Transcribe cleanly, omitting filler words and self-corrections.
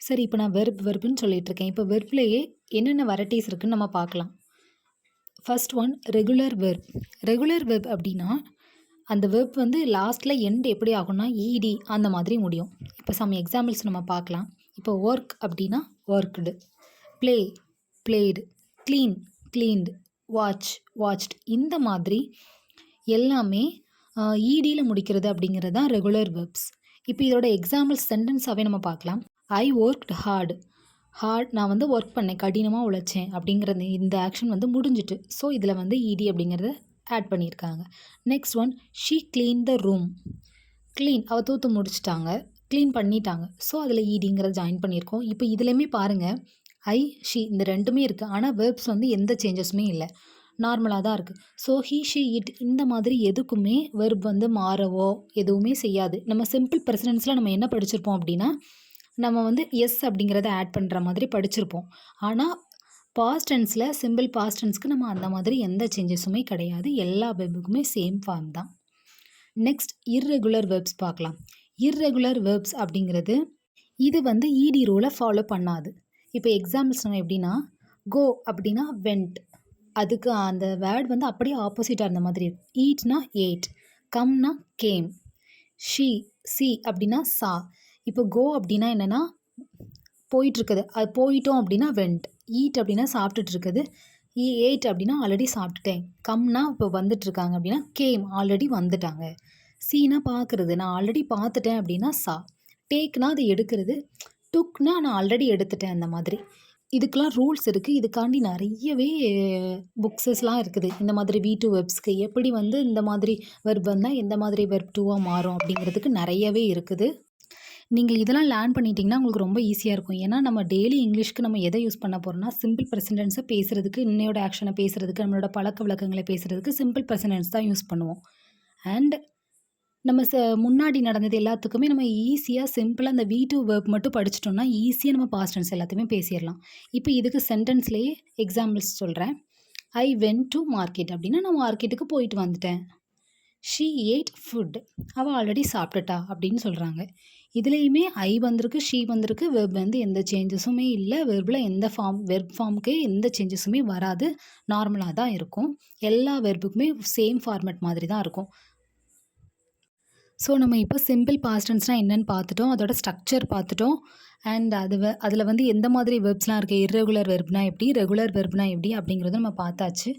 சரி, இப்போ நான் வெர்ப்ன்னு சொல்லிட்டுருக்கேன். இப்போ வெர்ப்லேயே என்னென்ன வெரைட்டீஸ் இருக்குன்னு நம்ம பார்க்கலாம். First one regular verb. Regular verb அப்படின்னா, அந்த வெர்ப் வந்து லாஸ்ட்ல எண்ட் எப்படி ஆகும்னா, ஈடி அந்த மாதிரி முடியும். இப்போ சம் எக்ஸாம்பிள்ஸ் நம்ம பார்க்கலாம். இப்போ ஒர்க் அப்படின்னா worked, play blade, clean cleaned, watch watched இந்த மாதிரி எல்லாமே ஈடியில் முடிக்கிறது அப்படிங்கிறது தான் ரெகுலர் வெர்ப்ஸ். இப்போ இதோட எக்ஸாம்பிள் சென்டென்ஸாகவே நம்ம பார்க்கலாம். I worked hard. நான் வந்து ஒர்க் பண்ணேன், கடினமாக உழைச்சேன் அப்படிங்கிறது இந்த ஆக்ஷன் வந்து முடிஞ்சிட்டு. ஸோ இதில் வந்து இடி அப்படிங்கிறத ஆட் பண்ணியிருக்காங்க. Next one she clean the room. Clean அவள் தூத்து முடிச்சிட்டாங்க, க்ளீன் பண்ணிட்டாங்க. ஸோ அதில் ஈடிங்கிறத ஜாயின் பண்ணியிருக்கோம். இப்போ இதுலேயுமே பாருங்கள், ஐ ஷீ இந்த ரெண்டுமே இருக்குது. ஆனால் வேர்ப்ஸ் வந்து எந்த சேஞ்சஸுமே இல்லை, நார்மலாக தான் இருக்குது. ஸோ ஹீ ஷீ இட் இந்த மாதிரி எதுக்குமே வெர்ப் வந்து மாறவோ எதுவுமே செய்யாது. நம்ம சிம்பிள் ப்ரெசன்டென்ஸில் நம்ம என்ன படிச்சிருப்போம் அப்படின்னா, நம்ம வந்து எஸ் அப்படிங்கிறத ஆட் பண்ணுற மாதிரி படிச்சிருப்போம். ஆனால் பாஸ்ட் டென்ஸில் சிம்பிள் பாஸ்ட் டென்ஸ்க்கு நம்ம அந்த மாதிரி எந்த சேஞ்சஸுமே கிடையாது. எல்லா வெர்புக்குமே சேம் ஃபார்ம் தான். நெக்ஸ்ட் இர்ரெகுலர் வெர்ப்ஸ் பார்க்கலாம். இர்ரெகுலர் வெர்ப்ஸ் அப்படிங்கிறது இது வந்து ஈடி ரூலை ஃபாலோ பண்ணாது. இப்போ எக்ஸாம்பிள்ஸ் நம்ம எப்படின்னா, கோ அப்படின்னா வெண்ட், அதுக்கு அந்த வேர்ட் வந்து அப்படியே ஆப்போசிட்டாக இருந்த மாதிரி இருக்கும். ஈட்னா ஏட், கம்னா கேம், சி அப்படின்னா சா. இப்போ கோ அப்படின்னா என்னென்னா போயிட்டுருக்குது, அது போயிட்டோம் அப்படின்னா வெண்ட், ஈட் அப்படின்னா சாப்பிட்டுட்டு இருக்குது, ஏட் அப்படின்னா ஆல்ரெடி சாப்பிட்டுட்டேன், கம்னா இப்போ வந்துட்டுருக்காங்க அப்படின்னா கேம் ஆல்ரெடி வந்துட்டாங்க, சீனா பார்க்குறது நான் ஆல்ரெடி பார்த்துட்டேன் அப்படின்னா சா, டேக்னா அது எடுக்கிறது, டுக்னா நான் ஆல்ரெடி எடுத்துட்டேன் அந்த மாதிரி. இதுக்கெலாம் ரூல்ஸ் இருக்குது. இதுக்காண்டி நிறையவே புக்ஸஸ்லாம் இருக்குது. இந்த மாதிரி V2 வெர்ப்ஸ்க்கு எப்படி வந்து இந்த மாதிரி வெர்ப் வந்தால் எந்த மாதிரி வெர்ப் 2ஆக மாறும் அப்படிங்கிறதுக்கு நிறையவே இருக்குது. நீங்கள் இதெல்லாம் லேர்ன் பண்ணிட்டீங்கன்னா உங்களுக்கு ரொம்ப ஈஸியாக இருக்கும். ஏன்னா நம்ம டெய்லி இங்கிலீஷ்க்கு நம்ம எதை யூஸ் பண்ண போகிறோம்னா, சிம்பிள் ப்ரெசன்ட் டென்ஸை பேசுகிறதுக்கு, இன்னையோட ஆக்ஷனை பேசுகிறதுக்கு, நம்மளோட பழக்க வழக்கங்களை பேசுகிறதுக்கு சிம்பிள் ப்ரெசன்ட் டென்ஸ் தான் யூஸ் பண்ணுவோம். அண்ட் நம்ம முன்னாடி நடந்தது எல்லாத்துக்குமே நம்ம ஈஸியாக சிம்பிளாக அந்த V2 வெர்ப் மட்டும் படிச்சிட்டோம்னா ஈஸியாக நம்ம பாஸ்ட் டென்ஸ் எல்லாத்தையுமே பேசிடலாம். இப்போ இதுக்கு சென்டென்ஸ்லேயே எக்ஸாம்பிள்ஸ் சொல்கிறேன். ஐ வென்ட் டு மார்க்கெட் அப்படின்னா நான் மார்க்கெட்டுக்கு போயிட்டு வந்துட்டேன். ஷீ ஏட் ஃபுட், அவள் ஆல்ரெடி சாப்பிட்டுட்டா அப்படின்னு சொல்கிறாங்க. இதுலேயுமே ஐ வந்திருக்கு, ஷீ வந்திருக்கு, வெர்ப் வந்து எந்த சேஞ்சஸுமே இல்லை. வெர்பில் எந்த வெர்ப் ஃபார்முக்கு எந்த சேஞ்சஸுமே வராது, நார்மலாக தான் இருக்கும். எல்லா வெர்புக்குமே சேம் ஃபார்மேட் மாதிரி தான் இருக்கும். ஸோ நம்ம இப்போ சிம்பிள் பாஸ்ட் டென்ஸ்னால் என்னென்னு பார்த்துட்டோம், அதோட ஸ்ட்ரக்சர் பார்த்துட்டோம். அண்ட் அதில் வந்து எந்த மாதிரி வெர்ப்ஸ்லாம் இருக்குது, இர்ரெகுலர் வெர்ப்னா எப்படி, ரெகுலர் வெர்ப்னா எப்படி அப்படிங்கிறத நம்ம பார்த்தாச்சு.